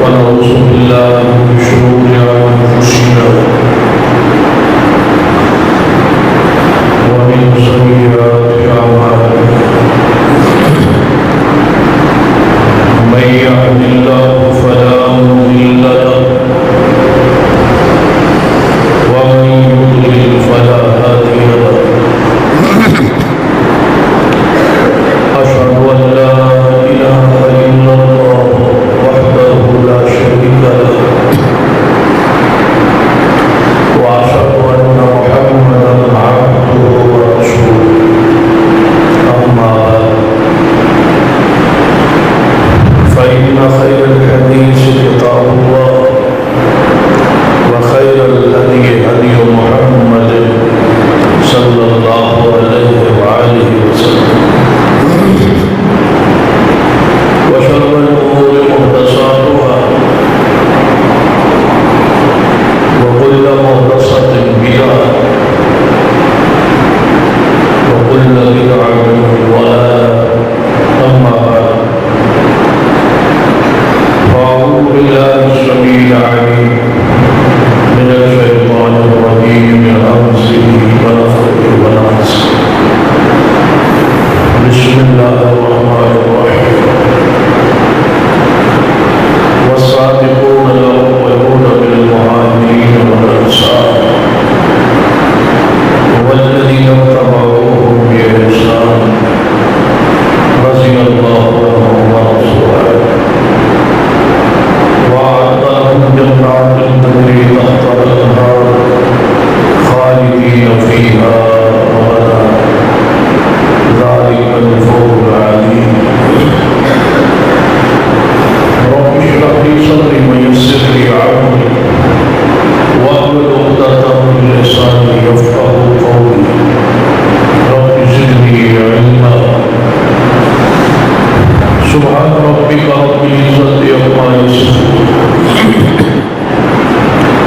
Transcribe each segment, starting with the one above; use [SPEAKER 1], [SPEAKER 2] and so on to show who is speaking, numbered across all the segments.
[SPEAKER 1] ونعوذ بالله من شرور أنفسنا ومن سيئات أعمالنا من يهد الله فلا مضل له ومن يضلل فلا هادي له أشهد أن لا إله إلا الله وحده لا شريك له وأشهد أن محمدا عبده ورسوله أما بعد فإن خير الحديث كتاب الله وخير الهدي هدي محمد صلى الله عليه وآله وسلم وشر الأمور محدثاتها وكل محدثة بدعة وكل بدعة ضلالة أما بعد فأعوذ بالله السميع العليم من الشيطان الرجيم من همزه ونفخه ونفسه بسم الله الرحمن الرحيم والصادقون الأولون من المهاجرين والأنصار والذين اتبعوهم بإحسان رضي الله عنهم ورضوا عنه وأعد لهم جنات تجري تحتها الأنهار خالدين فيها أبدا ذلك الفوز العظيم رب اشرح لي صدري ويسر لي امري واحلل عقدة من لساني يفقهوا قولي رب زدني علما سبحان ربك رب العزة عما يصفون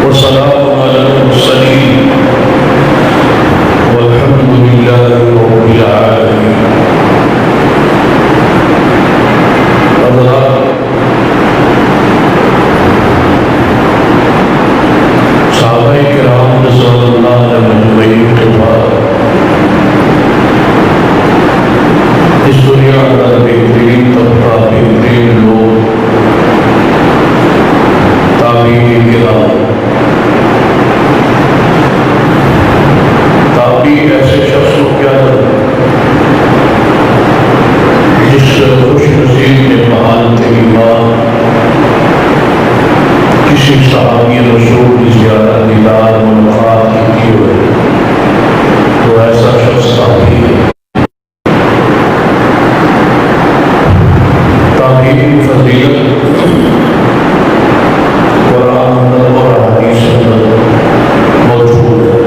[SPEAKER 1] وسلام على المرسلين والحمد لله رب العالمين. صحابہ کرام رضوان اللہ علیہ مجمعین کے بعد اس دنیا کا بہترین طبقہ بہترین لوگ تابعین کرام تابعین ایسے شخص کو کیا کرتا جس خوش نصیب نے مہانت ایمان کسی صحابی رسول کی زیادہ دیدار ملاقات کی ہوئے تو ایسا شخص تابعی ہے. تابعین فضیلت قرآن اور حدیث میں موجود ہے.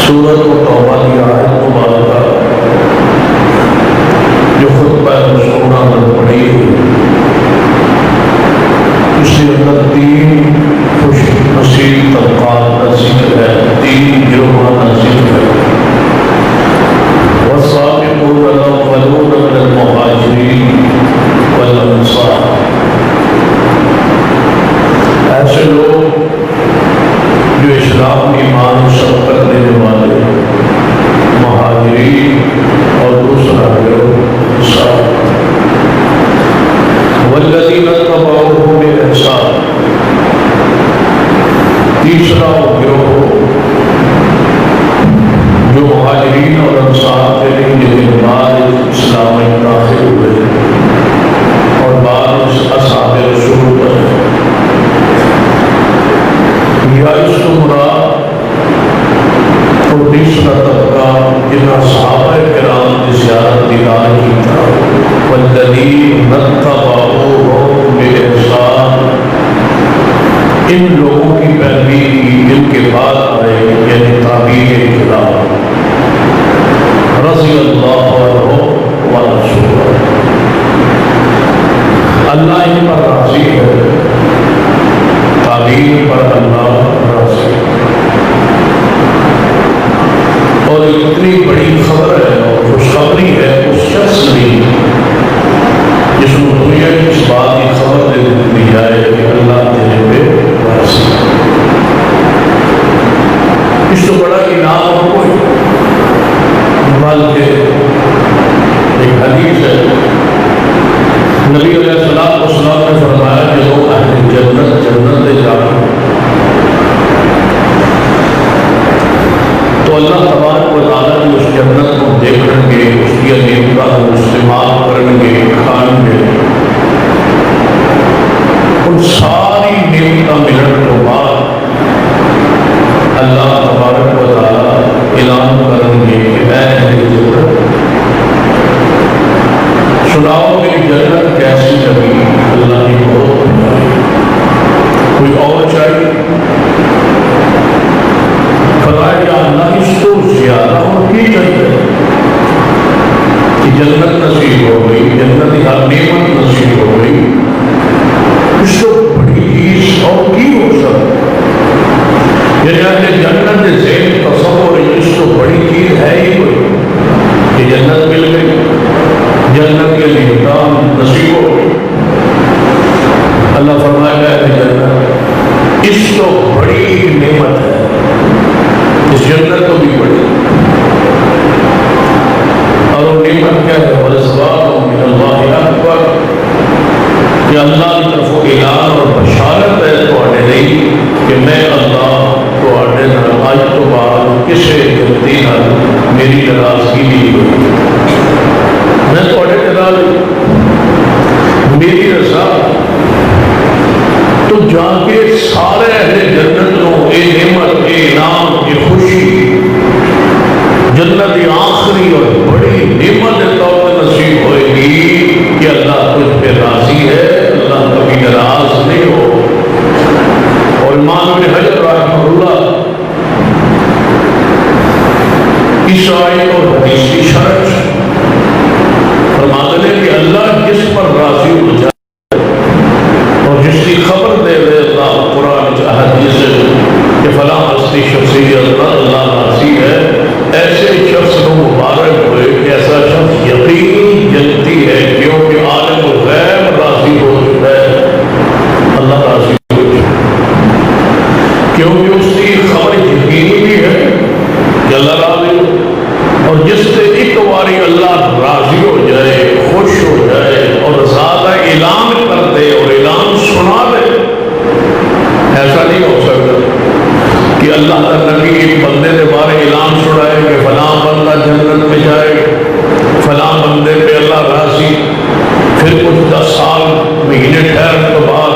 [SPEAKER 1] سورۃ توبہ کی آیت مبارکہ جو خطبہ مسعودہ میں پڑھی ہے اس کے اندر تین خوش نصیب طبقات کا ذکر ہے, تین گروہوں کا ذکر ہے. والسابقون الاولون من المہاجرین والانصار, ایسے لوگ جو اسلام ایمان شبکت دینے والے مہاجرین اور دوسرا گروہ انصار. والذین اتبعوهم بإحسان, تیسرا گروہ جو مہاجرین اور انصار کے لیے بعد اسلام میں داخل ہوئے اور بعد اصحاب رسول بنے. یا اس کو مراد اور تیسرا طبقہ جنہاں صحابہ کرام کی زیارت دیدار کی تھا. والذین اتبعوهم بإحسان, ان لوگوں کی پیروی کی جن کے بعد آئے یعنی تابعین کرام رضی اللہ عنہم ورضوا عنہ, اللہ ان پر راضی ہے, تابعین پر اللہ راضی ہے. اور اتنی بڑی خبر ہے اور خوشخبری ہے اس شخص کی جس کو دنیا کی اس بات سناؤ میری جنت کیسی لگی؟ اللہ کی بہت مہربانی، کوئی اور چاہیے؟ فرمایا یا اللہ اس کو زیادہ اور کی چاہیے کہ جنت نصیب ہو گئی، جنت کی ہر نعمت نصیب ہو گئی، اس کو بڑی چیز اور کی ہو سکتی؟ یعنی جنت سے تصور اس کو بڑی چیز ہے ہی کوئی کہ جنت مل گئی، جنت کے لیے کام نصیب ہو گئی۔ اللہ فرمائے گا کہ جنت اس تو بڑی نعمت ہے، اس جنت تو بھی بڑی، اور وہ نعمت کیا ہے؟ وَرِضْوَانٌ مِّنَ اللَّهِ أَكْبَرُ، کہ اللہ کی طرف اعلان اور بشارت ہے تواڈے لئی کہ میں اللہ تواڈے نال اج تو بعد کسے گلتی نال میری ناراضگی نہیں ہوئی، میں تواڈے نال میری رضا۔ تو جا کے سارے اہل جنت نو اے نعمت، اے انعام، اے خوشی، جنت کی آخری اور بڑی نعمت طور نصیب ہوئے گی کہ اللہ تجھ پہ راضی ہے، اللہ کبھی ناراض نہیں ہو۔ اور امام ابن حجر رحمہ اللہ اس آیت اور حدیث کی شرح فرماتے ہیں کہ اللہ جس پر راضی ہو جائے اور جس کی خبر دے دے اللہ قرآن حدیث کہ فلاں ہستی شخصیت اللہ راضی ہے، ایسے شخص کو مبارک ہوئے کہ ایسا شخص یقین جنتی ہے، کیونکہ عالم الغیب راضی ہو چکا ہے، اللہ راضی ہو چکا ہے، کیونکہ اس کی خبر یقینی بھی ہے کہ اللہ راضی ہو۔ اور جس سے ایک باری اللہ راضی ہو جائے، خوش ہو جائے اور زیادہ اعلان کر دے اور اعلان سنا دے، ایسا نہیں ہو سکتا کہ اللہ کا نبی ایک بندے کے بارے اعلان سنائے کہ فلاں بندہ جنت میں جائے، فلاں بندے پہ اللہ راضی، پھر کچھ 10 سال مہینے ٹھہرنے کے بعد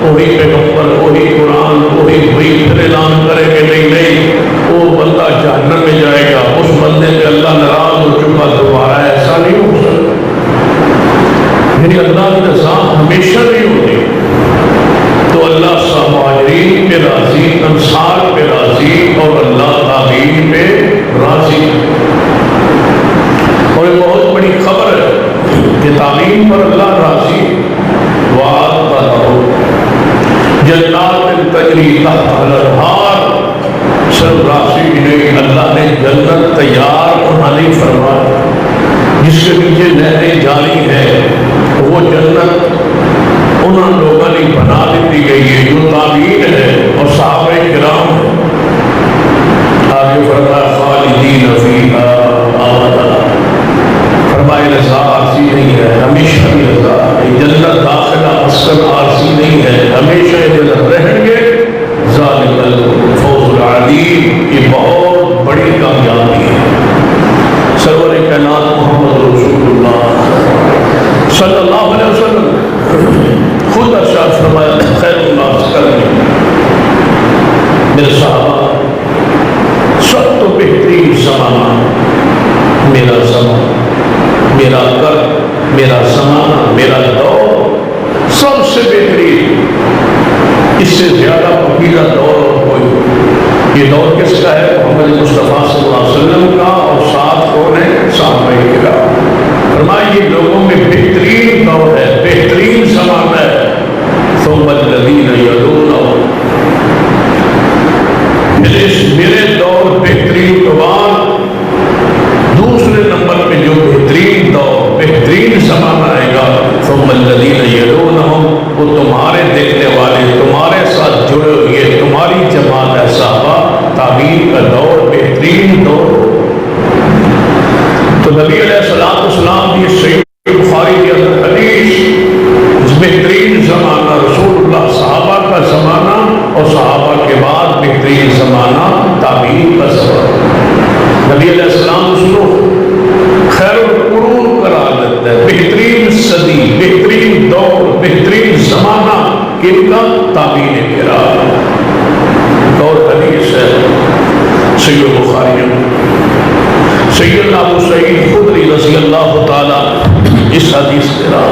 [SPEAKER 1] وہی پیغمبر، وہی قرآن، وہی پھر اعلان کرے کہ نہیں وہ بندہ جہنم میں جائے گا، اس بندے پہ اللہ ناراض ہو چکا دوبارہ، ایسا نہیں ہو سکتا۔ یعنی اللہ کی رضا ہمیشہ نہیں ہوتی، تو اللہ مہاجرین پہ راضی، انصار پہ راضی، اور اللہ تابعین پہ راضی۔ اور یہ بہت بڑی خبر ہے کہ تابعین پر اللہ راضی، وعد جنات تجری تحتها الانہار، صرف راضی نہیں، اللہ نے جنت تیار بنانی فرمایا جس کے نیچے نہریں جاری ہیں، وہ جنت انہوں لوگوں نے بنا دیتی گئی ہے جو تابعین ہے اور صحابہ کرام ہے۔ آگے فرمایا خالدین فیہا ابدا، فرمایا رضا عارضی نہیں ہے، ہمیشہ کی رضا ہے، جنت داخلہ مسکن عارضی نہیں ہے، ہمیشہ جنت رہیں گے۔ ذالک الفوز العظیم، یہ بہت بڑی کامیابی ہے۔ سرور کائنات محمد رسول اللہ صلی اللہ علیہ وسلم خود ارشاد فرمایا خیر الناس کرنی، میرے صحابہ سب تو بہترین زمانہ میرا زمانہ، میرا قرن، میرا زمانہ، میرا دور سب سے بہترین، اس سے زیادہ پکیلا دور کوئی۔ یہ دور کس کا ہے؟ محمد مصطفیٰ صلی اللہ علیہ وسلم کا، اور ساتھ کون ہے؟ صحابہ کرام۔ فرمایا یہ لوگوں میں بہترین دور ہے، بہترین زمانہ ہے۔ ثم الذین یلونہم، میرے دور بہترین کے بعد دوسرے نمبر پہ جو بہترین دور، بہترین زمانہ آئے گا، ثم الذین یلونہم، وہ تمہارے دیکھنے والے، تمہارے ساتھ جڑے ہوئے، تمہاری جماعت ہے صحابہ، تابعین کا دور بہترین دور۔ تو نبی علیہ السلام کی صحیح بخاری کے اندر حدیث، بہترین زمانہ رسول اللہ صحابہ کا زمانہ، اور صحابہ کے بعد بہترین زمانہ تابعین کا زمانہ۔ نبی علیہ السلام سنو خیر القرون قرار دیتا ہے، بہترین صدی، بہترین دور، بہترین زمانہ کن کا؟ تابعین کرام۔ اور حدیث ہے صحیح بخاری، سیدنا ابو سعید خدری رضی اللہ تعالی اس حدیث کے راہ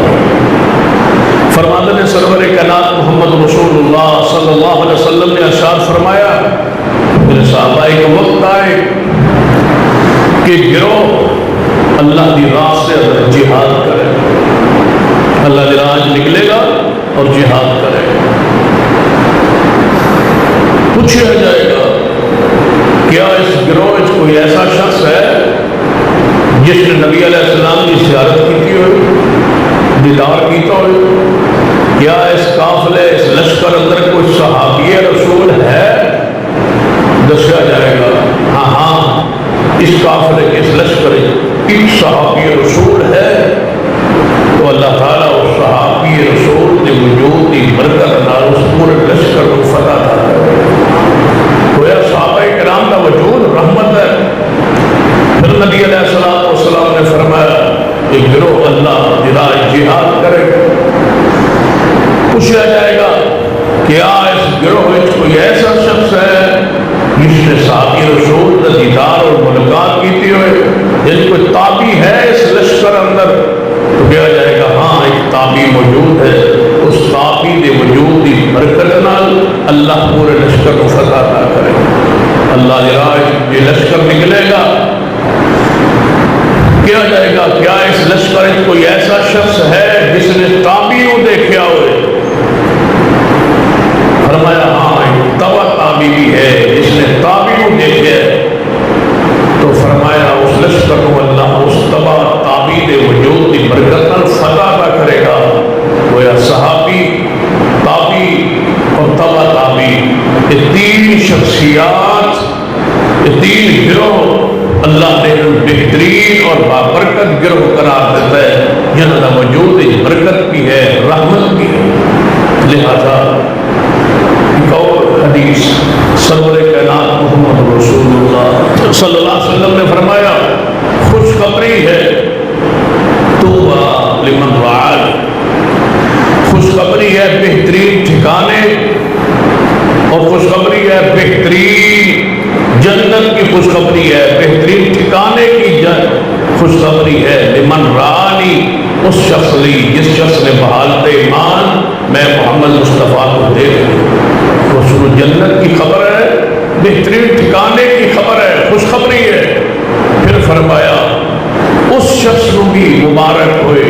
[SPEAKER 1] فرماتے ہیں سرور کائنات محمد رسول اللہ صلی اللہ علیہ وسلم نے ارشاد فرمایا میرے صحابہ ایک وقت آئے کہ گروہ اللہ کی راہ سے جہاد کرے، اللہ کی راہ نکلے گا اور جہاد کرے گا۔ پوچھا جائے گا کیا اس گروہ میں کوئی ایسا شخص ہے جس نے نبی علیہ السلام کی زیارت کی ہوئی، دیدار کیتا ہوئی؟ کیا اس قافلے اس لشکر اندر کوئی صحابی رسول ہے؟ دسیا جائے گا ہاں ہاں اس قافلے کے اس لشکر ایک صحابی رسول ہے۔ تو اللہ تعالیٰ اس صحابی رسول کے وجود کی برکت نال اس پورے لشکر کو فتح عطا کرے۔ گویا صحابہ کرام کا وجود رحمت ہے۔ پھر نبی علیہ السلام نے فرمایا کہ گروہ اللہ کی راہ جہاد کرے۔ پوچھا جائے گا کیا اس گروہ میں کوئی ایسا شخص ہے جس نے صحابی رسول کا دیدار اور ملاقات کی ہوئے، جن کو تابی ہے اس لشکر اندر؟ تو کہا جائے گا ہاں ایک تابی موجود ہے۔ اس تابی کے وجود کی برکت نال اللہ پورے لشکر کو فتح عطا کرے۔ اللہ کی راہ یہ لشکر نکلے گا۔ کیا جائے گا کیا اس لشکر میں کوئی ایسا شخص ہے جس نے تابی کو دیکھا ہوئے؟ فرمایا ہاں ایک تبا تابی بھی ہے جس نے تابی کو دیکھا ہے۔ تو فرمایا اس لشکر کو اللہ اس تبا تابی کے وجود کی برکت نال فتح عطا کرے گا۔ گویا صحابی، تابی اور تبا تابی، یہ تین شخصیات، یہ تین گروہ اللہ نے بہترین اور بابرکت گروہ قرار دیتا ہے جنہوں کا وجود برکت بھی ہے، رحمت بھی ہے۔ لہذا ایک اور حدیث سرور کائنات محمد رسول اللہ صلی اللہ علیہ وسلم نے فرمایا خوشخبری ہے طوبی لمن وعد، خوشخبری ہے بہترین ٹھکانے اور خوشخبری ہے بہترین جنت کی خوشخبری ہے، بہترین ٹھکانے کی خوشخبری ہے لمن رانی، اس شخص لی جس شخص نے بحالت ایمان میں محمد مصطفیٰ کو دیکھ۔ رسول جنت کی خبر ہے، بہترین ٹھکانے کی خبر ہے، خوشخبری ہے۔ پھر فرمایا اس شخص کو بھی مبارک ہوئے،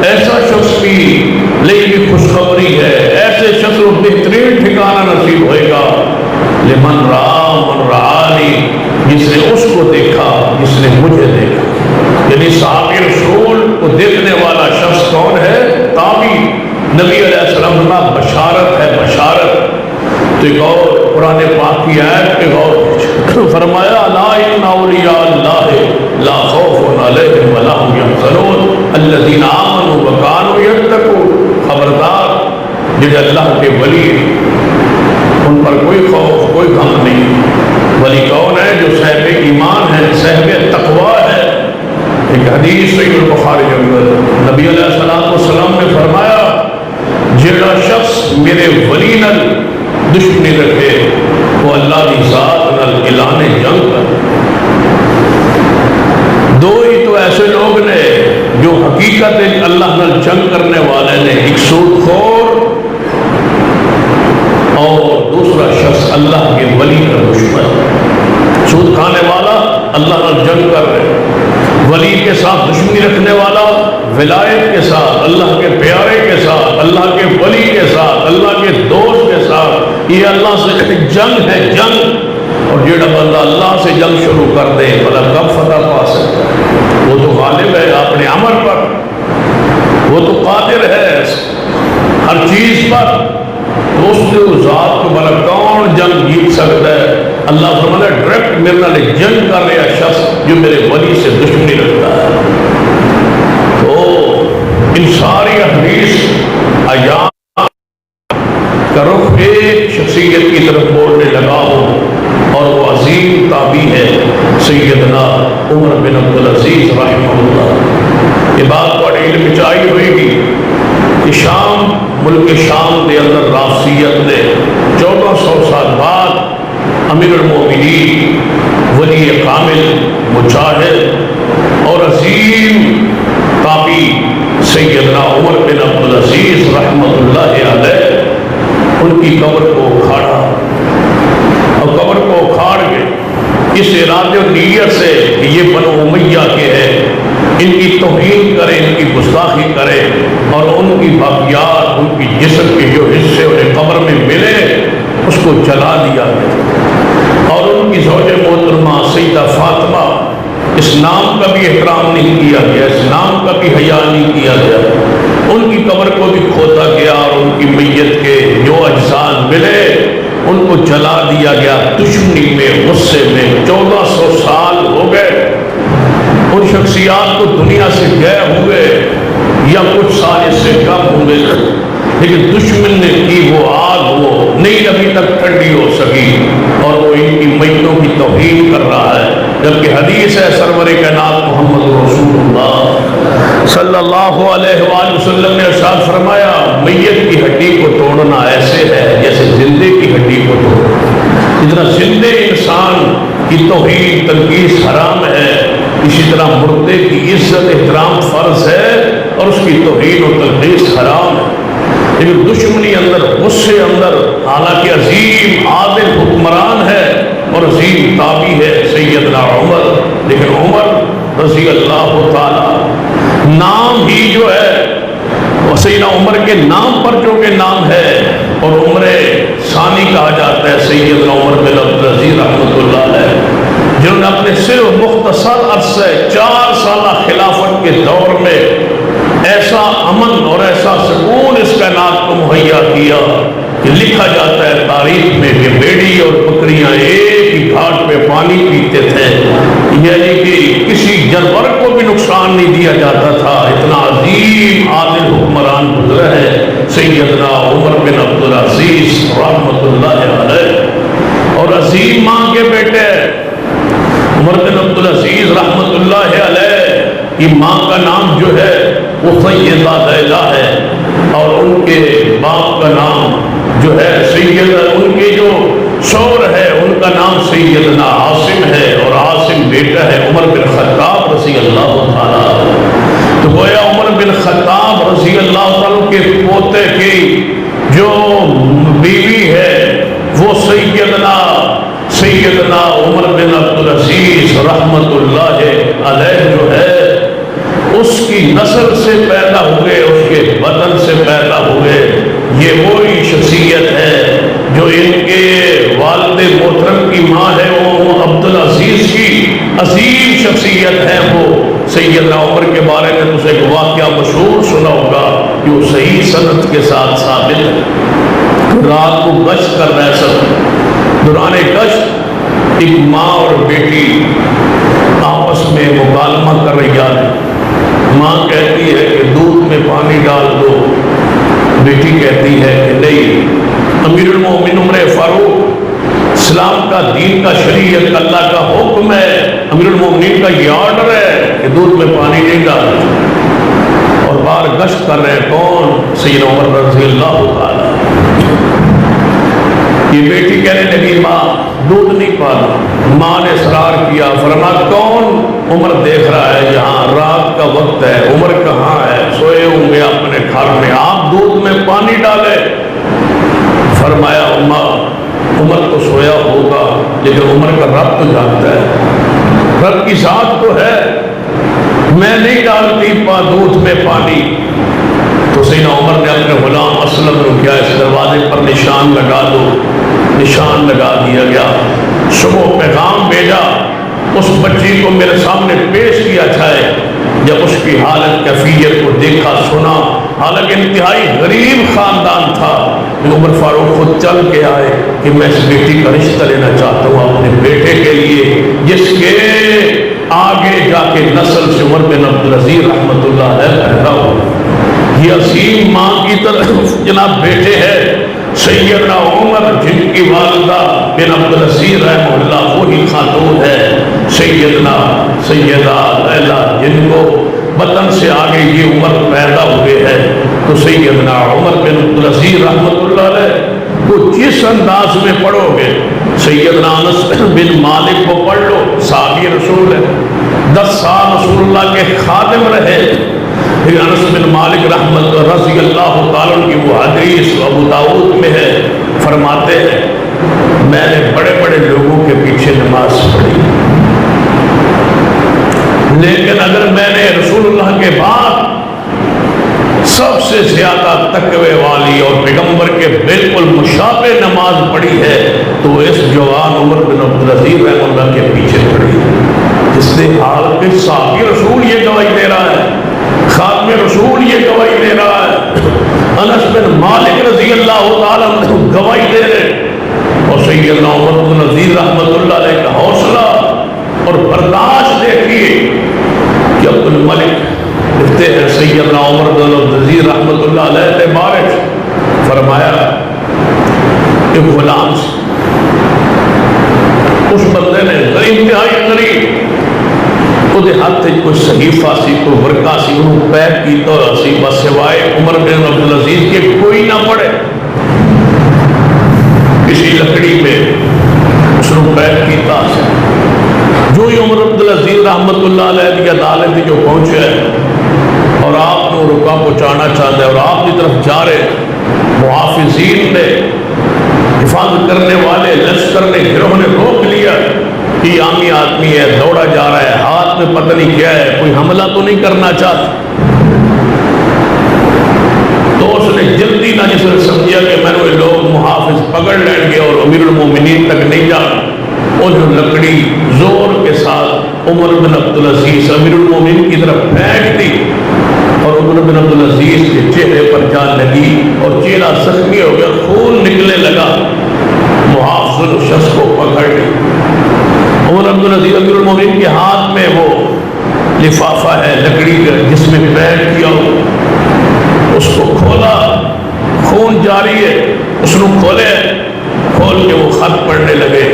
[SPEAKER 1] ایسا شخص بھی لیکن خوشخبری ہے، ایسے شخص کو بہترین ٹھکانہ نصیب ہوئے گا لمن من رعانی، جس نے اس کو دیکھا جس نے مجھے دیکھا۔ یعنی صحابی رسول کو دیکھنے والا شخص کون ہے؟ تابی۔ نبی علیہ السلام کا بشارت ہے، بشارت۔ تو ایک اور قرآن پاک کی آیت کے غور فرمایا لا ان اولیاء اللہ لا خوف علیہم ولا هم يحزنون الذین آمنوا وکانوا یتقون، خبردار جو اللہ کے ولی ان پر کوئی خوف کوئی غم نہیں۔ ولی کون ہے؟ جو صاحب ایمان ہے، صاحب تقوی ہے۔ ایک حدیث صحیح البخاری کے اندر نبی علیہ السلام نے فرمایا جڑا شخص میرے ولی نال دشمنی رکھے وہ اللہ کی ذات نال اعلان جنگ کر۔ دو ہی تو ایسے لوگ نے جو حقیقت اللہ نال جنگ کرنے والے نے، ایک سود خور اور دوسرا شخص اللہ کے ولی کا دشمن۔ سود کھانے والا اللہ نال جنگ کر رہے، ولی کے ساتھ دشمنی رکھنے والا ولایت کے ساتھ، اللہ کے پیارے کے ساتھ، اللہ کے ولی کے ساتھ، اللہ کے دوست کے ساتھ، یہ اللہ سے جنگ ہے، جنگ۔ اور جڑا بندہ اللہ سے جنگ شروع کر دے بھلا کب فتح پا سکتا ہے؟ وہ تو غالب ہے اپنے امر پر، وہ تو قادر ہے ہر چیز پر، تو اس کے ذات کو بھلا کون جنگ جیت سکتا ہے؟ اللہ فرماتا ہے ڈائریکٹ میرے نال جنگ کر رہا شخص جو میرے ولی سے دشمنی رکھتا ہے۔ تو ان ساری حدیث آیات کا رخ ایک شخصیت کی طرف موڑنے لگا ہوں، اور وہ عظیم تابعی ہے سیدنا عمر بن عبدالعزیز رحمہ اللہ۔ یہ بات بڑی علم چاہیے ہوئے گی کہ شام، ملک شام کے اندر رافضیت نے 1400 سال بعد امیر المومنین، ولی کامل، مجاہد اور عظیم تابعی سیدنا عمر بن عبدالعزیز رحمۃ اللہ علیہ ان کی قبر کو اکھاڑا، اور قبر کو اکھاڑ کے اس ارادے و نیت سے کہ یہ بنو امیہ کے ہیں، ان کی توہین کرے، ان کی گستاخی کرے، اور ان کی باقیات، ان کی جسم کے جو حصے انہیں قبر میں ملے اس کو جلا دیا گیا، اور ان کی زوج محترمہ سیدہ فاطمہ، اس نام کا بھی احترام نہیں کیا گیا، اس نام کا بھی حیا نہیں کیا گیا، ان کی قبر کو بھی کھودا گیا، اور ان کی میت کے جو اجزاء ملے ان کو جلا دیا گیا۔ دشمنی میں، غصے میں 1400 سال ہو گئے ان شخصیات کو دنیا سے گئے ہوئے، یا کچھ سال اس سے کم ہوئے، لیکن دشمن نے کی وہ آگ وہ نہیں ابھی تک ٹھنڈی ہو سکی، اور وہ ان کی میتوں کی توہین کر رہا ہے، جبکہ حدیث ہے سرور کائنات محمد رسول اللہ صلی اللہ علیہ وآلہ وسلم نے ارشاد فرمایا، میت کی ہڈی کو توڑنا ایسے ہے جیسے زندے کی ہڈی کو توڑنا۔ جتنا زندے انسان کی توہین تنقیص حرام ہے، اسی طرح مردے کی عزت احترام فرض ہے، اور اس کی توہین و تنقیص حرام ہے۔ لیکن دشمنی اندر، غصے اندر، حالانکہ عظیم عادل حکمران ہے اور عظیم تابعی ہے سیدنا عمر، لیکن عمر رضی اللہ تعالی نام ہی جو ہے سیدنا عمر کے نام پر جو کہ نام ہے، اور عمر ثانی کہا جاتا ہے سیدنا عمر بن عبدالعزیز رحمۃ اللہ علیہ، جنہوں نے اپنے صرف مختصر عرصے 4 سالہ خلافت کے دور میں ایسا امن اور ایسا سکون اس کائنات کو مہیا کیا کہ لکھا جاتا ہے تاریخ میں کہ بھیڑی اور بکریاں ایک ہی گھاٹ پہ پانی پیتے تھے، یعنی کہ کسی جانور کو بھی نقصان نہیں دیا جاتا تھا۔ اتنا عظیم عادل حکمران گزرا ہے سیدنا عمر بن عبدالعزیز رحمۃ اللہ علیہ، اور عظیم ماں کے بیٹے عمر بن عبدالعزیز رحمۃ اللہ علیہ کی ماں کا نام جو ہے وہ سیدہ لیلا ہے، اور ان کے باپ کا نام جو ہے ان کے جو شوہر ہے ان کا نام سیدنا عاصم ہے، اور عاصم بیٹا ہے عمر بن خطاب رضی اللہ تعالیٰ۔ تو گویا عمر بن خطاب رضی اللہ تعالیٰ کے پوتے کی جو بیوی ہے وہ سیدنا عمر بن عبدالعزیز رحمۃ اللہ علیہ جو ہے اس کی نسل سے پیدا ہوئے، اس کے بدن سے پیدا ہوئے۔ یہ وہی شخصیت ہے جو ان کے والد محترم کی ماں ہے، وہ عبدالعزیز کی عظیم شخصیت ہے۔ وہ سیدنا عمر کے بارے میں تو ایک واقعہ مشہور سنا ہوگا کہ وہ صحیح سند کے ساتھ ثابت ہے۔ رات کو گشت کر رہے سب، دوران گشت ایک ماں اور بیٹی آپس میں مکالمہ کر رہی ہے۔ ماں کہتی ہے کہ دودھ میں پانی ڈال دو، بیٹی کہتی ہے کہ نہیں، امیر المومنین عمر فاروق، اسلام کا، دین کا، شریعت کا، اللہ کا حکم ہے، امیر المومنین کا یہ آرڈر ہے کہ دودھ میں پانی نہیں ڈالنا۔ اور باہر گشت کر رہے ہیں کون؟ سیدنا عمر رضی اللہ تعالیٰ۔ یہ بیٹی کہنے لگی ماں دودھ نہیں پانا۔ ماں نے اصرار کیا، فرمایا کون؟ عمر دیکھ رہا ہے یہاں، رات کا وقت ہے، عمر کہاں ہے؟ سوئے ہوں گے اپنے گھر میں، آپ دودھ میں پانی ڈالے۔ فرمایا عمر تو سویا ہوگا، لیکن عمر کا رب تو جانتا ہے، رب کی ذات تو ہے، میں نہیں ڈالتی دودھ میں پانی۔ تو سیدنا عمر نے اپنے غلام اسلم کو کیا، اس دروازے پر نشان لگا دو، نشان لگا دیا گیا۔ صبح پیغام بھیجا، اس بچی کو میرے سامنے پیش کیا جائے۔ جب اس کی حالت کیفیت کو دیکھا سنا، حالانکہ انتہائی غریب خاندان تھا، عمر فاروق خود چل کے آئے کہ میں اس بیٹی کا رشتہ لینا چاہتا ہوں اپنے بیٹے کے لیے، جس کے آگے جا کے نسل سے عمر بن عبدالعزیز رحمۃ اللہ علیہ پیدا ہو۔ یہ عظیم ماں کی طرف جناب بیٹے ہے سیدنا عمر، جن کی والدہ بن عبدالعزیز رحمہ اللہ وہی خاتون ہے سیدہ لیلا، جن کو وطن سے آگے یہ عمر پیدا ہوئے ہیں۔ تو سیدنا عمر بن عبدالعزیز رحمۃ اللہ علیہ کو جس انداز میں پڑھو گے، سیدنا انس بن مالک کو پڑھ لو، صحابی رسول ہے، 10 سال رسول اللہ کے خادم رہے، پھر انس بن مالک رحمت رضی اللہ تعالیٰ کی وہ حدیث ابو داؤد میں ہے، فرماتے ہیں میں نے بڑے بڑے لوگوں کے پیچھے نماز پڑھی، لیکن اگر میں نے رسول اللہ کے بعد سب سے زیادہ تقوی والی اور پیغمبر کے بالکل مشابہ نماز پڑھی ہے تو اس جوان عمر بن عبدالعزیز رحمہ اللہ کے پیچھے پڑھی، جس نے حال کے صحابی رسول یہ گواہی دے رہا ہے، خاتم رسول یہ گواہی دے رہا ہے، انس بن مالک رضی اللہ تعالیٰ گواہی دے رہے، اور سیدنا عمر بن عبدالعزیز رحمۃ اللہ علیہ کا حوصلہ اور برداشت دیکھیے کہ عبد الملک لکھتے ہیں سیدنا عمر بن عبدالعزیز رحمۃ اللہ علیہ نے بارش فرمایا کہ غلام سے اس بندے نے انتہائی قریب وہ ہاتھ کوئی صحیفہ سی کوئی ورقہ سی انہوں پیک کیتا ہوا سی بس سوائے عمر بن عبدالعزیز کے کوئی نہ پڑے، کسی لکڑی میں اس نے پیک کیتا جو ہی عمر عبدالعزیز رحمۃ اللہ علیہ کی عدالت جو پہنچے اور آپ کو رکا پہنچانا چاہتے اور آپ کی طرف جا رہے، محافظین نے حفاظت کرنے والے لشکر نے گروہ نے روک لیا کہ عامی آدمی ہے دوڑا جا رہا ہے، ہاتھ میں پتہ نہیں کیا ہے، کوئی حملہ تو نہیں کرنا چاہتا، تو اس نے جلدی نہ جس نے سمجھا کہ میں نے لوگ محافظ پکڑ لیں گے اور امیر المومنین تک نہیں جانا، اور جو لکڑی زور کے ساتھ عمر بن عبدالعزیز امیر المومنین کی طرف پھینک دی اور عمر بن عبدالعزیز کے چہرے پر جان لگی اور چہرہ زخمی ہو گیا، خون نکلنے لگا، محافظ نے شخص کو پکڑ لی، عمر عبدالعزیز امیر المومنین کے ہاتھ میں وہ لفافہ ہے لکڑی کا جس میں پینٹ کیا ہو، اس کو کھولا، خون جاری ہے، اس نے کھولے، کھول کے وہ خط پڑھنے لگے،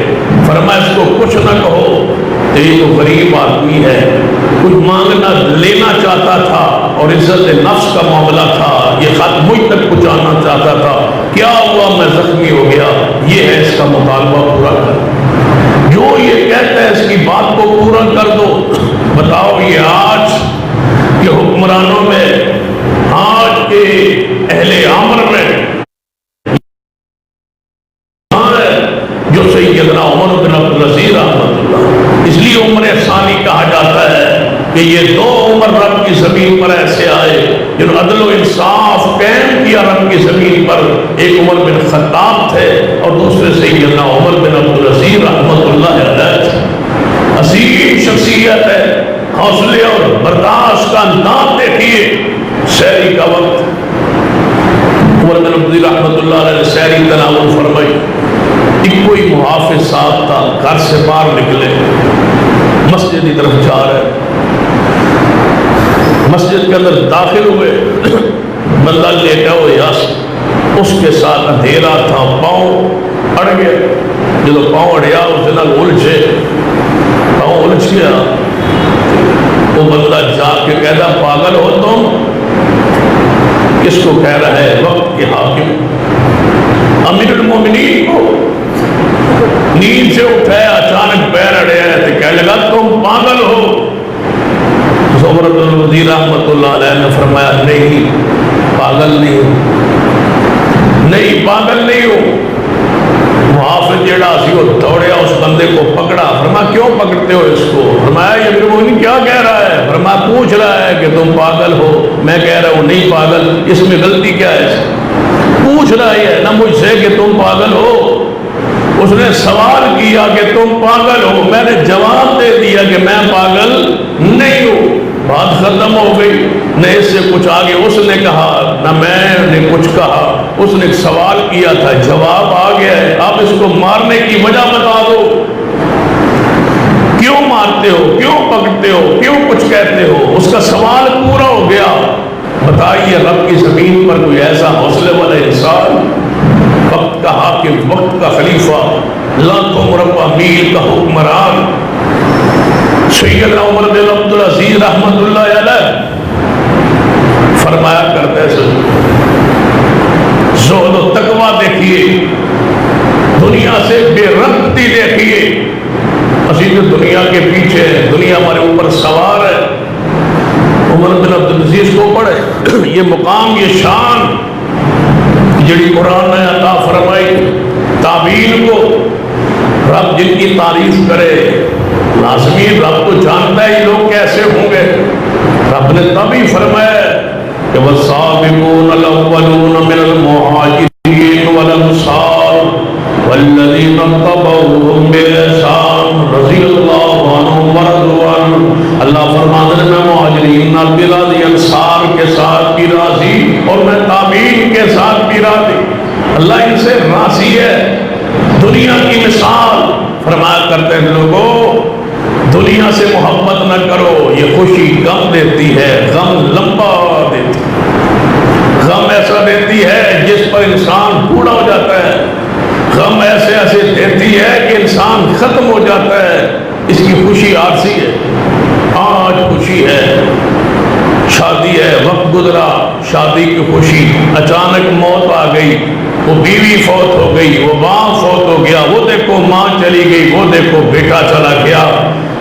[SPEAKER 1] فرمایا اس کو کچھ نہ کہو، یہ تو غریب آدمی ہے، کچھ مانگنا لینا چاہتا تھا اور عزت نفس کا معاملہ تھا، یہ خط مجھ تک پہنچانا چاہتا تھا، کیا ہوا میں زخمی ہو گیا، یہ ہے اس کا مطالبہ پورا کر، جو یہ کہتا ہے اس کی بات کو پورا کر دو۔ بتاؤ یہ آج کے حکمرانوں میں، آج کے اہل عمر میں جو سیدنا عمر بن عبدالعزیز رحمۃ اللہ، اس لیے عمر ثانی کہا جاتا ہے کہ یہ دو عمر رب کی زمین پر ایسے آئے جنہوں عدل و انصاف قائم کیا رب کی زمین پر، ایک عمر بن خطاب تھے اور دوسرے سیدنا عمر بن عبدالعزیز رحمۃ اللہ علیہ تھے، عظیم شخصیت ہے، حوصلے اور برداشت کا انداز دیکھیے، سحری کا وقت عمر بن عبدالعزیز رحمۃ اللہ علیہ سحری تناول فرمائی، ایک کوئی محافظ صاحب تھا گھر سے باہر نکلے مسجد کی طرف جا رہے، مسجد کے اندر داخل ہوئے، بندہ لیٹا ہو یاس اس کے ساتھ اندھیرا تھا، پاؤں اڑ گیا، جب پاؤں اڑیا اس دن الجھے، پاؤں الجھ گیا، وہ بندہ جا کے کہتا پاگل ہو تم، کس کو کہہ رہا ہے؟ وقت کے حاکم امیر المومنین کو نیند سے اٹھایا، اچانک پیر اڑے ہیں تو کہنے لگا تم پاگل ہو، عمر بن عبدالعزیز رحمۃ اللہ علیہ نے فرمایا نہیں پاگل نہیں ہوں، نہیں پاگل نہیں ہوں، محافظ جڑا سی وہ دوڑیا اس بندے کو پکڑا، فرمایا کیوں پکڑتے ہو اس کو؟ فرمایا یہ امیر المومنین کیا کہہ رہا ہے؟ فرمایا پوچھ رہا ہے کہ تم پاگل ہو، میں کہہ رہا ہوں نہیں پاگل، اس میں غلطی کیا ہے؟ پوچھ رہا ہے نہ مجھ سے کہ تم پاگل ہو، اس نے سوال کیا کہ تم پاگل ہو، میں نے جواب دے دیا کہ میں پاگل نہیں ہوں، بات ختم ہو گئی، نہ اس سے کچھ آگے اس نے کہا نہ میں نے کچھ کہا، اس نے سوال کیا تھا جواب آ گیا ہے، آپ اس کو مارنے کی وجہ بتا دو، کیوں مارتے ہو، کیوں پکڑتے ہو، کیوں کچھ کہتے ہو؟ اس کا سوال پورا ہو گیا، بتائیے رب کی زمین پر کوئی ایسا حوصلے والا انسان، وقت کا حاکم، وقت کا خلیفہ، لاکھوں مربع میل کا حکمران سیدنا عمر بن عبدالعزیز رحمۃ اللہ علیہ فرمایا کرتے تھے زہد و تقویٰ دیکھیے، دنیا سے بے ربطی دیکھیے، اسی جو دنیا کے پیچھے دنیا ہمارے اوپر سوار ہے، عمر عمر بن عبدالعزیز کو پڑھے، یہ مقام، یہ شان جڑی قرآن نے عطا فرمائی تعبیر کو، رب جن کی تعریف کرے لازمی رب تو جانتا ہے یہ لوگ کیسے ہوں گے۔ رب نے تبھی فرمایا کہ والسابقون الاولون من المہاجرین والانصار والذین اتبعوہم باحسان رضی اللہ عنہم ورضوا عنہ۔ اللہ فرماتا ہے میں مہاجرین نال بھی راضی، انصار کے ساتھ بھی راضی، اور میں تابعین کے ساتھ بھی راضی۔ اللہ ان سے راضی ہے۔ دنیا کی مثال فرمایا کرتے ہیں لوگوں دنیا سے محبت نہ کرو، یہ خوشی غم دیتی ہے، غم لمبا دیتی ہے، غم ایسا دیتی ہے جس پر انسان بوڑھا ہو جاتا ہے، غم ایسے ایسے دیتی ہے کہ انسان ختم ہو جاتا ہے۔ اس کی خوشی عارضی ہے، آج خوشی ہے، شادی ہے، وقت گزرا، شادی کی خوشی، اچانک موت آ گئی، وہ بیوی فوت ہو گئی، وہ باپ فوت ہو گیا، وہ دیکھو ماں چلی گئی، وہ دیکھو بیٹا چلا گیا،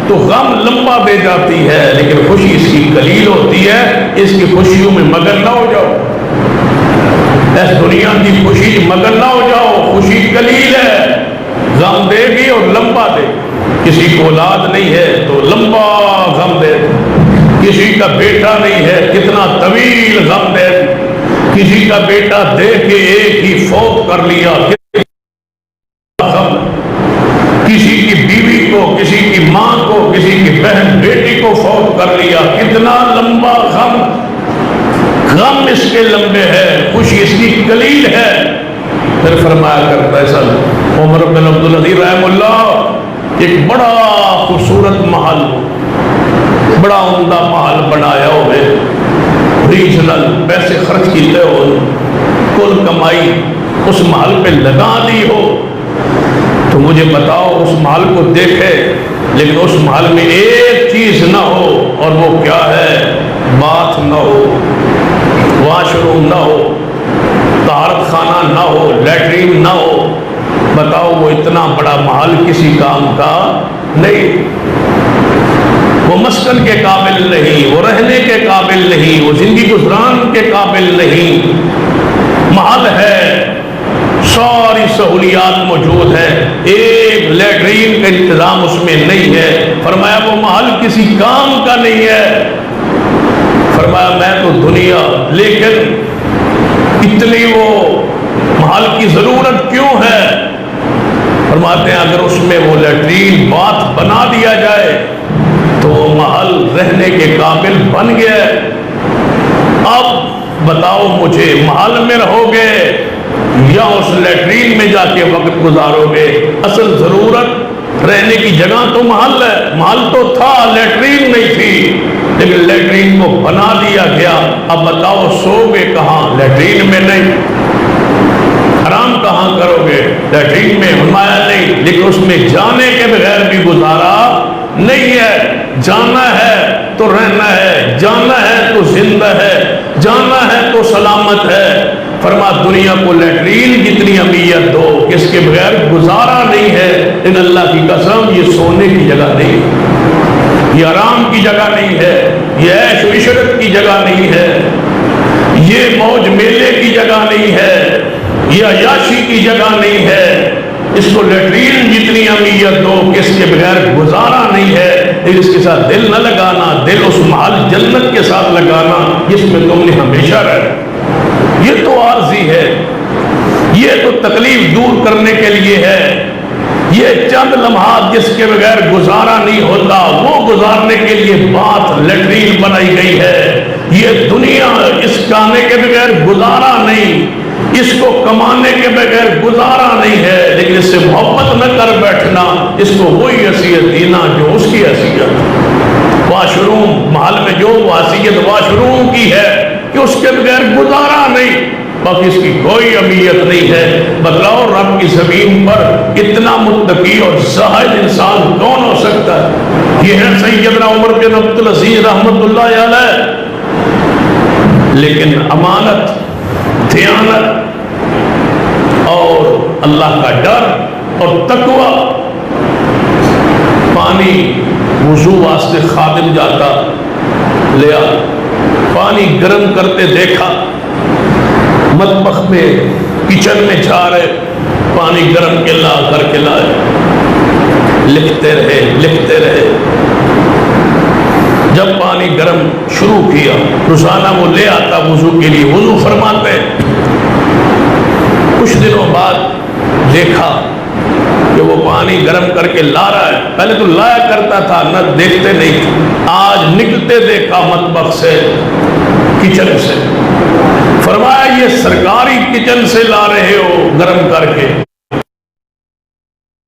[SPEAKER 1] تو غم لمبا دے جاتی ہے، لیکن خوشی اس کی قلیل ہوتی ہے۔ اس کی خوشیوں میں مگن نہ ہو جاؤ، اس دنیا کی خوشی مگن نہ ہو جاؤ، خوشی قلیل ہے، غم دے گی اور لمبا دے گی۔ کسی کو اولاد نہیں ہے تو لمبا غم دے گی، کسی کا بیٹا نہیں ہے کتنا طویل غم دے گی، کسی کا بیٹا دے کے ایک ہی فوت کر لیا، کسی کی بیوی کو، کسی کی ماں کو، کسی کی بہن بیٹی کو فوت کر لیا، کتنا لمبا غم، غم اس کے لمبے ہے، خوشی اس کی قلیل ہے۔ پھر فرمایا کرتا ہے سب عمر بن عبدالعزیز رحم اللہ ایک بڑا خوبصورت محل، بڑا عمدہ محل بنایا ہوئے، ریجنل پیسے خرچ کیتے ہو، کل کمائی اس محل پہ لگا دی ہو، تو مجھے بتاؤ اس محل کو دیکھے لیکن اس محل میں ایک چیز نہ ہو، اور وہ کیا ہے؟ باتھ نہ ہو، واش روم نہ ہو، طہارت خانہ نہ ہو، لیٹرین نہ ہو۔ بتاؤ وہ اتنا بڑا محل کسی کام کا نہیں، وہ مسکن کے قابل نہیں، وہ رہنے کے قابل نہیں، وہ زندگی گزران کے قابل نہیں۔ محل ہے، ساری سہولیات موجود ہے، ایک لیٹرین کا انتظام اس میں نہیں ہے۔ فرمایا وہ محل کسی کام کا نہیں ہے۔ فرمایا میں تو دنیا، لیکن اتنی وہ محل کی ضرورت کیوں ہے؟ فرماتے ہیں اگر اس میں وہ لیٹرین باتھ بنا دیا جائے تو وہ محل رہنے کے قابل بن گیا۔ اب بتاؤ مجھے محل میں رہو گے یا اس لیٹرین میں جا کے وقت گزارو گے؟ اصل ضرورت رہنے کی جگہ تو محل ہے، محل تو تھا، لیٹرین نہیں تھی، لیکن لیٹرین کو بنا دیا گیا۔ اب بتاؤ سو گے کہاں؟ لیٹرین میں نہیں۔ آرام کہاں کرو گے؟ لیٹرین میں۔ فرمایا نہیں، لیکن اس میں جانے کے بغیر بھی گزارا نہیں ہے۔ جانا ہے تو رہنا ہے، جانا ہے تو زندہ ہے، جانا ہے تو سلامت ہے۔ فرما دنیا کو لیٹرین جتنی اہمیت دو کہ اس کے بغیر گزارا نہیں ہے، لیکن اللہ کی قسم یہ سونے کی جگہ نہیں، یہ آرام کی جگہ نہیں ہے، یہ عیش و عشرت کی جگہ نہیں ہے، یہ موج میلے کی جگہ نہیں ہے، یہ عیاشی کی جگہ نہیں ہے۔ اس کو لیٹرین جتنی اہمیت دو کہ اس کے بغیر گزارا نہیں ہے، لیکن اس کے ساتھ دل نہ لگانا، دل اس محل جنت کے ساتھ لگانا جس میں تم نے ہمیشہ رہنا۔ یہ تو عارضی ہے، یہ تو تکلیف دور کرنے کے لیے ہے، یہ چند لمحات جس کے بغیر گزارا نہیں ہوتا وہ گزارنے کے لیے بات لیٹرین بنائی گئی ہے۔ یہ دنیا اس کھانے کے بغیر گزارا نہیں، اس کو کمانے کے بغیر گزارا نہیں ہے، لیکن اس سے محبت نہ کر بیٹھنا، اس کو وہی حیثیت دینا جو اس کی حیثیت۔ واش روم محل میں جو حیثیت واش روم کی ہے کہ اس کے بغیر گزارا نہیں، باقی اس کی کوئی اہمیت نہیں ہے۔ بتلاؤ رب کی زمین پر اتنا متقی اور زاہد انسان کون ہو سکتا ہے؟ یہ ہے سیدنا عمر بن عبدالعزیز رحمۃ اللہ علیہ۔ لیکن امانت، دیانت اور اللہ کا ڈر اور تقوی، پانی وضو واسطے خادم جاتا لیا، پانی گرم کرتے دیکھا، مطبخ میں کچن میں جا رہے، پانی گرم کے لا کر کے لائے، لکھتے رہے۔ جب پانی گرم شروع کیا، روزانہ وہ لے آتا وضو کے لیے، وضو فرماتے۔ کچھ دنوں بعد دیکھا کہ وہ پانی گرم کر کے لا رہا ہے، پہلے تو لایا کرتا تھا نہ دیکھتے نہیں تھے، آج نکلتے دیکھا مطبخ سے، کچن سے۔ فرمایا یہ سرکاری کچن سے لا رہے ہو گرم کر کے؟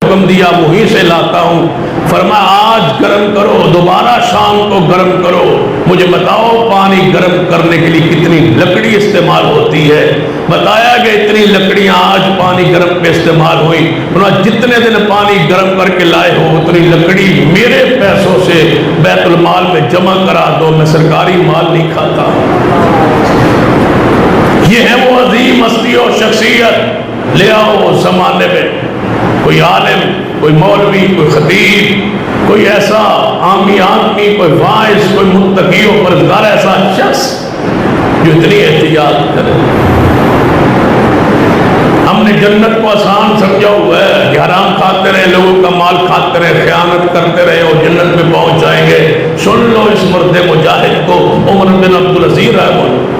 [SPEAKER 1] حکم دیا وہیں سے لاتا ہوں۔ فرمایا آج گرم کرو، دوبارہ شام کو گرم کرو، مجھے بتاؤ پانی گرم کرنے کے لیے کتنی لکڑی استعمال ہوتی ہے؟ بتایا کہ اتنی لکڑیاں آج پانی گرم پہ استعمال ہوئی۔ جتنے دن پانی گرم کر کے لائے ہو اتنی لکڑی میرے پیسوں سے بیت المال میں جمع کرا دو، میں سرکاری مال نہیں کھاتا۔ یہ ہے وہ عظیم ہستی اور شخصیت۔ لے آؤ زمانے میں کوئی عالم، کوئی مولوی، کوئی خطیب، کوئی ایسا عامی آدمی، کوئی واعظ، کوئی متقی و پرہیزگار ایسا شخص جو اتنی احتیاط کرے۔ ہم نے جنت کو آسان سمجھا ہوا ہے کہ حرام کھاتے رہے، لوگوں کا مال کھاتے رہے، خیانت کرتے رہے اور جنت میں پہنچ جائیں گے۔ سن لو اس مرد مجاہد کو، عمر بن عبدالعزیز رحمہ اللہ،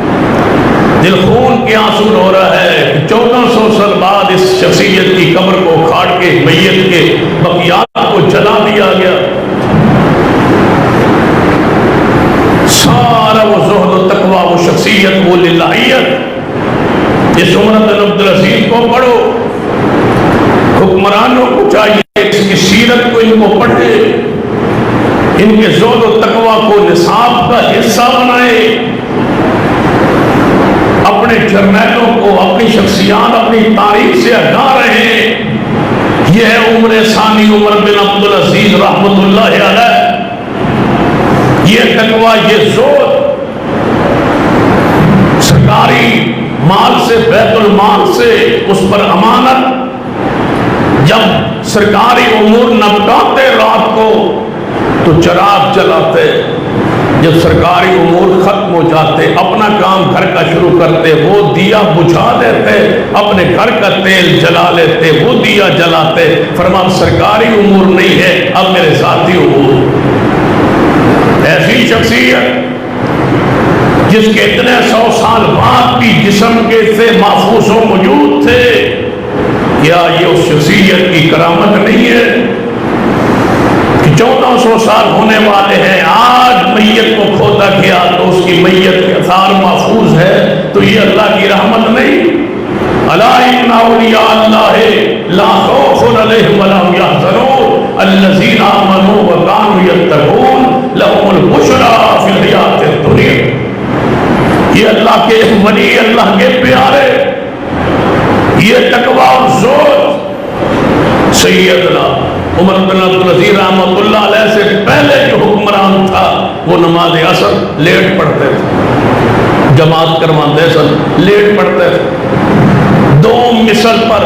[SPEAKER 1] دل خون کے آنسو رو رہا ہے کہ 1400 سال بعد اس شخصیت کی قبر کو کھاڑ کے میت کے بقیات کو جلا دیا گیا۔ سارا وہ زہد و تقویٰ، وہ شخصیت، وہ للہیت، اس عمر بن عبدالعزیز کو پڑھو۔ حکمرانوں کو چاہیے اس کی سیرت کو ان کو پڑھے، ان کے زہد و تقویٰ کو نصاب کا حصہ بنائے، اپنے جرنیلوں کو اپنی شخصیات، اپنی تاریخ سے آگاہ رہیں۔ یہ ہے عمر ثانی عمر بن عبدالعزیز رحمۃ اللہ علیہ۔ یہ تقویٰ، یہ زور، سرکاری مال سے، بیت المال سے اس پر امانت، جب سرکاری امور نمٹاتے رات کو تو چراغ جلاتے، جب سرکاری امور ختم ہو جاتے اپنا کام گھر کا شروع کرتے، وہ دیا بجھا دیتے، اپنے گھر کا تیل جلا لیتے، وہ دیا جلاتے۔ فرمان سرکاری امور نہیں ہے، اب میرے ذاتی امور۔ ایسی شخصیت جس کے اتنے 100 سال بعد بھی جسم کے سے محفوظ و موجود تھے، کیا یہ اس شخصیت کی کرامت نہیں ہے کہ 1400 سال ہونے والے ہیں، آج میت کو کھودا گیا تو اس کی میت کے آثار محفوظ ہے؟ تو یہ اللہ کی رحمت نہیں؟ الا ان اولیاء اللہ لا خوف علیہم ولا هم يحزنون الذین آمنوا وكانوا يتقون لهم البشریٰ فی الحیاۃ الدنیا۔ یہ اللہ کے ولی، اللہ کے پیارے، یہ تقویٰ اور زور سیدنا عمر بن عبدالعزیز رحمۃ اللہ علیہ سے پہلے جو حکمران تھا وہ نماز عصر لیٹ پڑھتے تھے، جماعت کرواتے سن لیٹ پڑھتے تھے۔ 2 مثل پر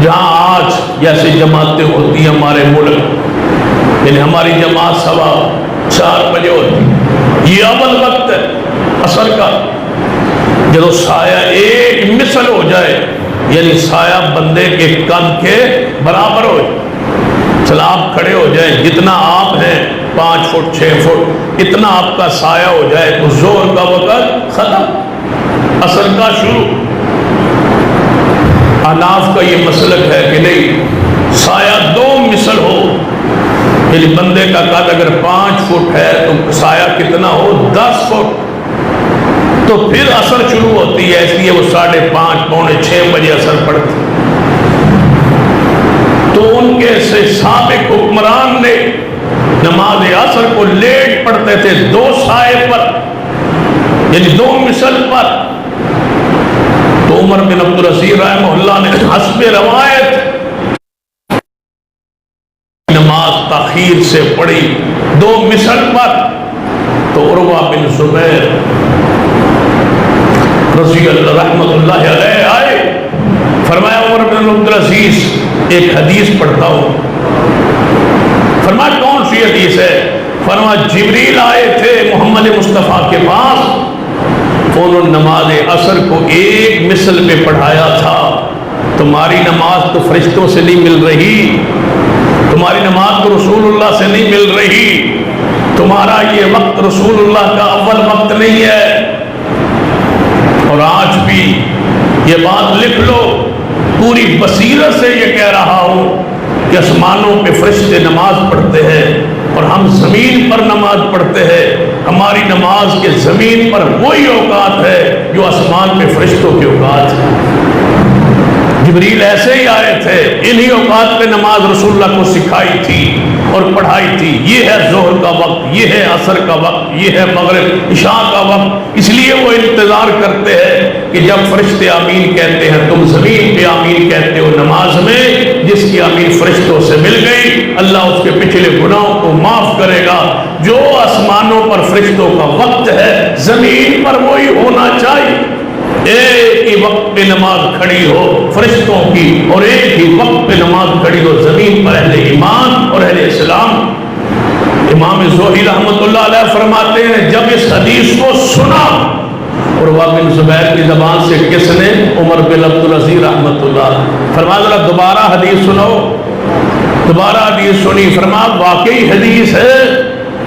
[SPEAKER 1] جہاں آج جیسی جماعتیں ہوتی ہیں ہمارے ملک، یعنی ہماری جماعت 4:15 بجے ہوتی، یہ اول وقت ہے عصر کا، جب سایہ ایک مثل ہو جائے، یعنی سایہ بندے کے قد کے برابر ہو جائے، آپ کھڑے ہو جائیں، جتنا آپ ہیں 5 فٹ 6 فٹ، اتنا آپ کا سایہ ہو جائے تو زور کا وقت ختم، عصر کا شروع۔ احناف کا یہ مسلک ہے کہ نہیں، سایہ 2 مثل ہو، یعنی بندے کا قد اگر 5 فٹ ہے تو سایہ کتنا ہو 10 فٹ، تو پھر عصر شروع ہوتی ہے، اس لیے وہ 5:30 پونے 6 بجے عصر پڑتی۔ تو ان کے سے سابق حکمران نے نماز عصر کو لیٹ پڑھتے تھے 2 سائے پر، یعنی 2 مثل پر۔ تو عمر بن عبدالعزیز رحمہ اللہ نے حسب روایت نماز تاخیر سے پڑھی 2 مثل پر۔ تو عروہ بن زبیر رضی اللہ رحمۃ اللہ علیہ آئے، فرمایا عمر بن عبدالعزیز ایک حدیث پڑھتا ہوں۔ فرمایا کون سی حدیث ہے؟ فرمایا جبریل آئے تھے محمد مصطفیٰ کے پاس، انہوں نے نماز عصر کو ایک مثل پہ پڑھایا تھا. تمہاری نماز تو فرشتوں سے نہیں مل رہی، تمہاری نماز تو رسول اللہ سے نہیں مل رہی، تمہارا یہ وقت رسول اللہ کا اول وقت نہیں ہے. اور آج بھی یہ بات لکھ لو، پوری بصیرت سے یہ کہہ رہا ہوں کہ آسمانوں پہ فرشتے نماز پڑھتے ہیں اور ہم زمین پر نماز پڑھتے ہیں. ہماری نماز کے زمین پر وہی اوقات ہے جو آسمان پہ فرشتوں کے اوقات ہے. جبریل ایسے ہی آئے تھے، انہی اوقات پہ نماز رسول اللہ کو سکھائی تھی اور پڑھائی تھی. یہ ہے ظہر کا وقت، یہ ہے عصر کا وقت، یہ ہے مغرب عشاء کا وقت. اس لیے وہ انتظار کرتے ہیں کہ جب فرشتے آمین کہتے ہیں تم زمین پہ آمین کہتے ہو نماز میں. جس کی آمین فرشتوں سے مل گئی اللہ اس کے پچھلے گناہوں کو معاف کرے گا. جو آسمانوں پر فرشتوں کا وقت ہے زمین پر وہی ہونا چاہیے. ایک ہی وقت پہ نماز کھڑی ہو فرشتوں کی اور ایک ہی وقت پہ نماز کھڑی ہو زمین پر اہل ایمان اور اہل اسلام. امام زہری رحمۃ اللہ علیہ فرماتے ہیں جب اس حدیث کو سنا عروہ بن زبیر کی زبان سے، کس نے؟ عمر بن عبدالعزیز رحمۃ اللہ. فرمایا ذرا دوبارہ حدیث سنو. دوبارہ حدیث سنی، فرمایا واقعی حدیث ہے.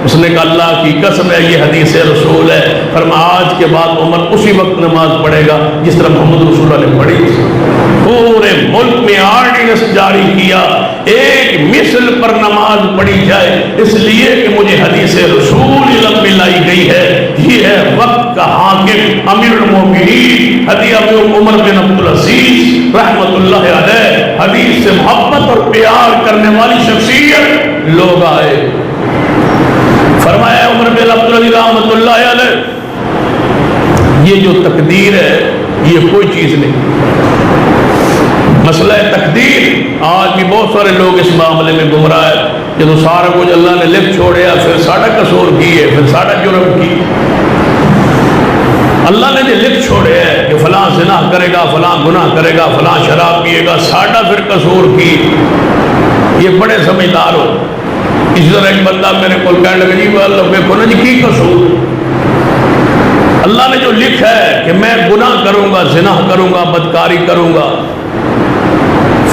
[SPEAKER 1] اس نے کہا اللہ کی قسم ہے یہ حدیث رسول ہے. فرمایا آج کے بعد عمر اسی وقت نماز پڑھے گا جس طرح محمد رسول اللہ نے پڑھی. پورے ملک میں آرڈیننس جاری کیا ایک مثل پر نماز پڑھی جائے، اس لیے کہ مجھے حدیث رسول علم میں لائی گئی ہے. یہ ہے وقت کا حاکم امیر المومنین حضرت عمر بن عبدالعزیز رحمۃ اللہ علیہ. حدیث سے محبت اور پیار کرنے والی شخصیت. لوگ آئے، فرمایا عمر بن عبدالعزیز رحمۃ اللہ علیہ یہ جو تقدیر ہے یہ کوئی چیز نہیں. مسئلہ تقدیر آج بھی بہت سارے لوگ اس معاملے میں گمراہ ہے. جب سارا کچھ اللہ نے لکھ چھوڑیا پھر ساڑھا قصور کی ہے، پھر ساڑھا جرم کی. اللہ نے جو لکھ چھوڑے ہے کہ فلاں زنا کرے گا، فلاں گناہ کرے گا، فلاں شراب پیے گا، ساڑھا پھر قصور کی. یہ بڑے سمجھدار ہو. اس طرح ایک بندہ میرے کو کہنے لگا جی اللہ دیکھو نا جی کی قصور. اللہ نے جو لکھا ہے کہ میں گناہ کروں گا، زنا کروں گا، بدکاری کروں گا،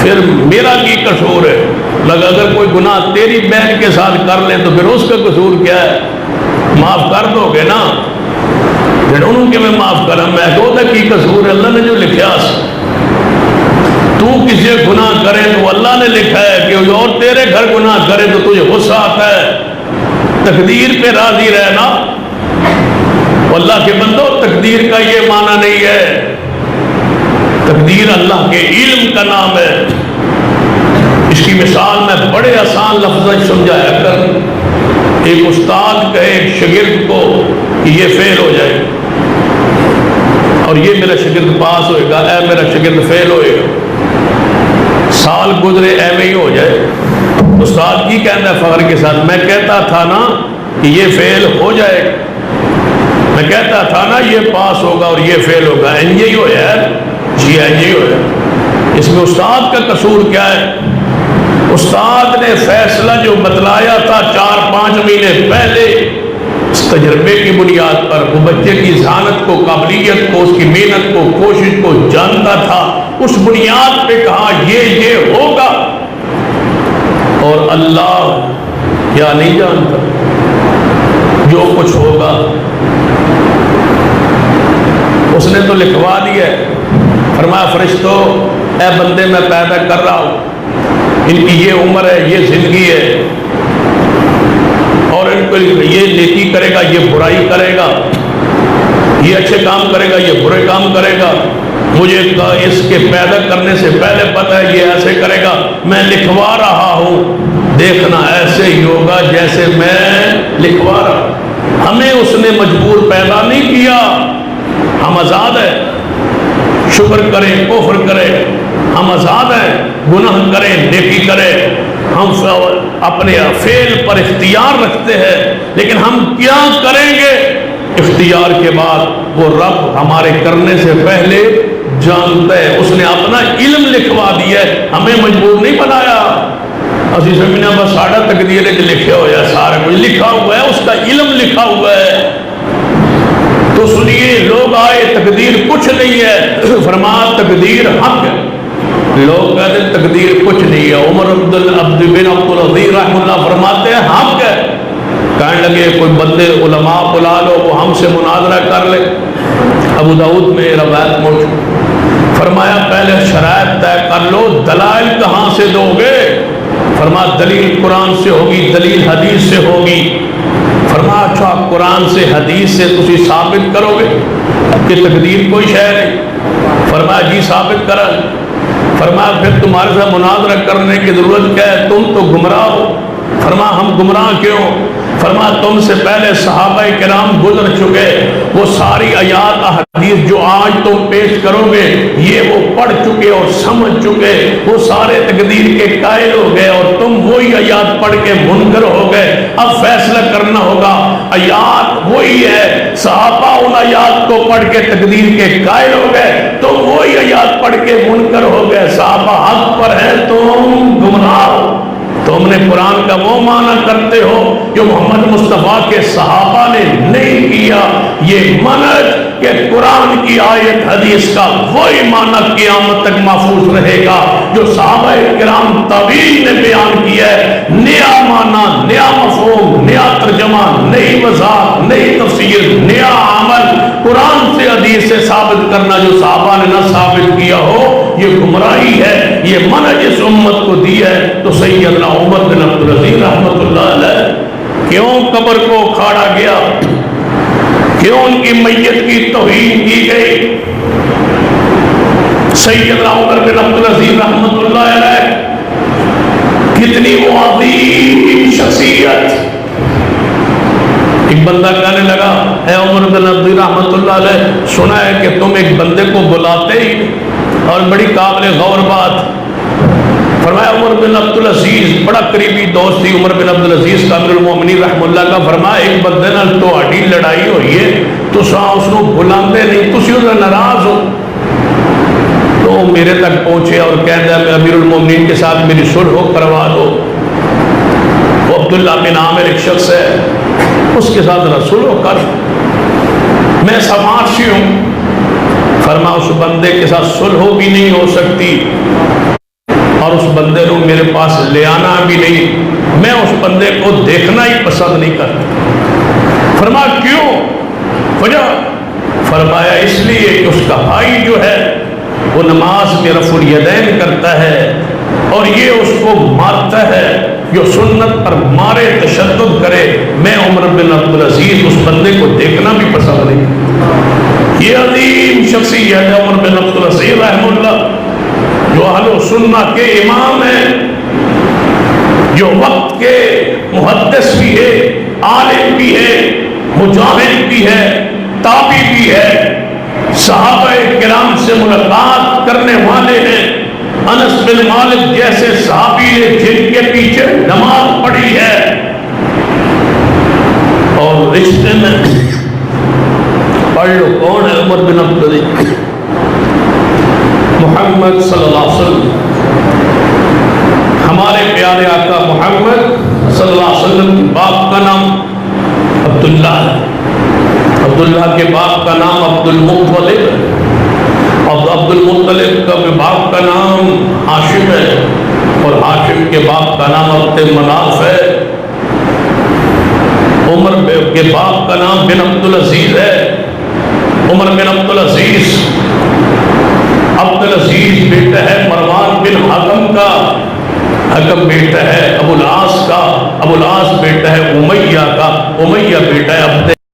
[SPEAKER 1] پھر میرا کی قصور ہے؟ لگا اگر کوئی گناہ تیری بہن کے ساتھ کر لے تو پھر اس کا قصور کیا ہے؟ معاف کر دو گے نا. پھر انہوں کے میں معاف کرا، میں کہوں تھا کی قصور ہے؟ اللہ نے جو لکھا تو کسی گناہ کرے تو اللہ نے لکھا ہے کہ اور تیرے گھر گناہ کرے تو تجھے غصہ آتا ہے. تقدیر پہ راضی رہنا. اللہ کے بندو تقدیر کا یہ معنی نہیں ہے. تقدیر اللہ کے علم کا نام ہے. اس کی مثال میں بڑے آسان لفظ سمجھایا کر. ایک استاد کہے ایک شاگرد کو کہ یہ فیل ہو جائے اور یہ میرا شاگرد پاس ہوئے گا، اے میرا شاگرد فیل ہوئے گا. سال گزرے ایویں ہی ہو جائے. استاد کی کہنا ہے فخر کے ساتھ میں کہتا تھا نا کہ یہ فیل ہو جائے گا، میں کہتا تھا نا یہ پاس ہوگا اور یہ فیل ہوگا. یہی ہو ہے جی یہی ہو ہے. اس میں استاد کا قصور کیا ہے؟ استاد نے فیصلہ جو بتلایا تھا 4-5 مہینے پہلے اس تجربے کی بنیاد پر وہ بچے کی ذہانت کو، قابلیت کو، اس کی محنت کو، کوشش کو جانتا تھا. اس بنیاد پہ کہا یہ ہوگا. اور اللہ کیا نہیں جانتا جو کچھ ہوگا اس نے تو لکھوا دیا ہے. فرمایا فرشتوں اے بندے میں پیدا کر رہا ہوں، ان کی یہ عمر ہے، یہ زندگی ہے، اور ان کو یہ نیکی کرے گا، یہ برائی کرے گا، یہ اچھے کام کرے گا، یہ برے کام کرے گا. مجھے اس کے پیدا کرنے سے پہلے پتہ ہے یہ ایسے کرے گا. میں لکھوا رہا ہوں، دیکھنا ایسے ہی ہوگا جیسے میں لکھوا رہا ہوں. ہمیں اس نے مجبور پیدا نہیں کیا. ہم آزاد ہیں، شکر کریں کفر کریں، ہم آزاد ہیں، گناہ کریں نیکی کریں. ہم اپنے فعل پر اختیار رکھتے ہیں، لیکن ہم کیا کریں گے اختیار کے بعد وہ رب ہمارے کرنے سے پہلے جانتا ہے. اس نے اپنا علم لکھوا دیا ہے، ہمیں مجبور نہیں بنایا. اسی سمجھنا بس ساڑھا تقدیر لکھے ہوا ہے، سارا کچھ لکھا ہوا ہے، اس کا علم لکھا ہوا ہے. تو تو سنیے لوگ آئے تقدیر کچھ نہیں ہے، فرمایا تقدیر حق ہے، لوگ کہتے ہیں تقدیر کچھ نہیں ہے، عمر بن عبدالعزیز رحمہ اللہ فرماتے ہیں حق ہے، کہنے لگے کوئی بندے علماء بلا لو وہ ہم سے مناظرہ کر لے، ابو داؤد میں روایت موجود، فرمایا پہلے شرائط طے کر لو دلائل کہاں سے دو گے، فرمایا دلیل قرآن سے ہوگی دلیل حدیث سے ہوگی، فرمایا اچھا قرآن سے حدیث سے تسی ثابت کرو گے کہ تقدیر کوئی شے نہیں، فرمایا جی ثابت کرا، فرمایا پھر تمہارے سے مناظرہ کرنے کی ضرورت کیا ہے، تم تو گمراہ ہو، فرمایا ہم گمراہ کیوں، فرمایا تم سے پہلے صحابہ کرام گزر چکے، وہ ساری آیات حدیث جو آج تم پیش کرو گے یہ وہ پڑھ چکے اور سمجھ چکے، وہ سارے تقدیر کے قائل ہو گئے اور تم وہی آیات پڑھ کے منکر ہو گئے، اب فیصلہ کرنا ہوگا، آیات وہی ہے، صحابہ ان آیات کو پڑھ کے تقدیر کے قائل ہو گئے، تم وہی آیات پڑھ کے منکر ہو گئے، صحابہ حق پر ہیں تم گمراہ ہو، تم نے قرآن کا وہ معنی کرتے ہو جو محمد مصطفیٰ کے صحابہ نے نہیں کیا، یہ منہج کہ قرآن کی آیت حدیث کا وہی معنی قیامت تک محفوظ رہے گا جو صحابہ کرام تابعین نے بیان کیا ہے، نیا معنی، نیا مفہوم، نیا ترجمہ، نئی وضاحت، نئی تفسیر، نیا عمل قرآن سے حدیث سے ثابت کرنا جو صحابہ نے نہ ثابت کیا ہو، یہ گمراہی ہے، یہ منہج اس امت کو دی ہے۔ تو سیدنا عمر بن عبدالعزیز رحمۃ اللہ علیہ کیوں قبر کو کھاڑا گیا، کیوں ان کی میت کی توہین کی گئی، سیدنا عمر بن عبدالعزیز رحمۃ اللہ علیہ کتنی وہ عظیم شخصیت، ایک بندہ کہنے لگا اے عمر بن عبدالعزیز رحمۃ اللہ علیہ سنا ہے کہ تم ایک بندے کو بلاتے ہی، اور بڑی قابل غور بات، فرمایا عمر بن عبدالعزیز بڑا قریبی دوست تھی عمر بن عبدالعزیز کا امیر المومنین رحمہ اللہ کا، فرمایا ایک بندے نال تہاڈی لڑائی ہوئی ہے تساں اس کو بلاندے نہیں، تسی اس سے ناراض ہو، تو میرے تک پہنچے اور کہتا ہے امیر المومنین کے ساتھ میری صلح کروا دو، وہ عبداللہ بن عامر ایک شخص ہے اس کے ساتھ صلح کر، میں سماجی ہوں، فرمایا اس بندے کے ساتھ صلح بھی نہیں ہو سکتی اور اس بندے کو میرے پاس لے آنا بھی نہیں، میں اس بندے کو دیکھنا ہی پسند نہیں کرتا، فرمایا کیوں، وجہ، فرمایا اس لیے کہ اس کا بھائی جو ہے وہ نماز میں رفع الیدین کرتا ہے اور یہ اس کو مارتا ہے، جو سنت پر مارے تشدد کرے، میں عمر بن عبدالعزیز اس بندے کو دیکھنا بھی پسند نہیں۔ یہ عظیم شخصیت ہے عمر بن عبدالعزیز رحمہ اللہ جو اہل سنت کے امام ہیں، جو وقت کے محدث بھی ہے، عالم بھی ہے، مجاہد بھی ہے، تابعی بھی ہے، صحابہ کرام سے ملاقات کرنے والے ہیں، انس بن مالک جیسے صحابی نے جن کے پیچھے نماز پڑھی ہے، اور رشتے میں پڑھ لو کون ہے عمر بن عبدالعزیز، محمد صلی اللہ علیہ وسلم، ہمارے پیارے آقا محمد صلی اللہ علیہ وسلم کے باپ کا نام عبداللہ ہے، عبداللہ کے باپ کا نام عبد المطلب، اور عبد المطلب کا باپ کا نام ہاشم ہے، اور ہاشم کے باپ کا نام عبد مناف ہے، عمر کے باپ کا نام بن عبدالعزیز ہے، عمر بن عبدالعزیز بیٹا ہے مروان بن حکم کا، حکم بیٹا ہے ابو العاص کا، ابو العاص بیٹا ہے امیہ کا، امیہ بیٹا ہے عبد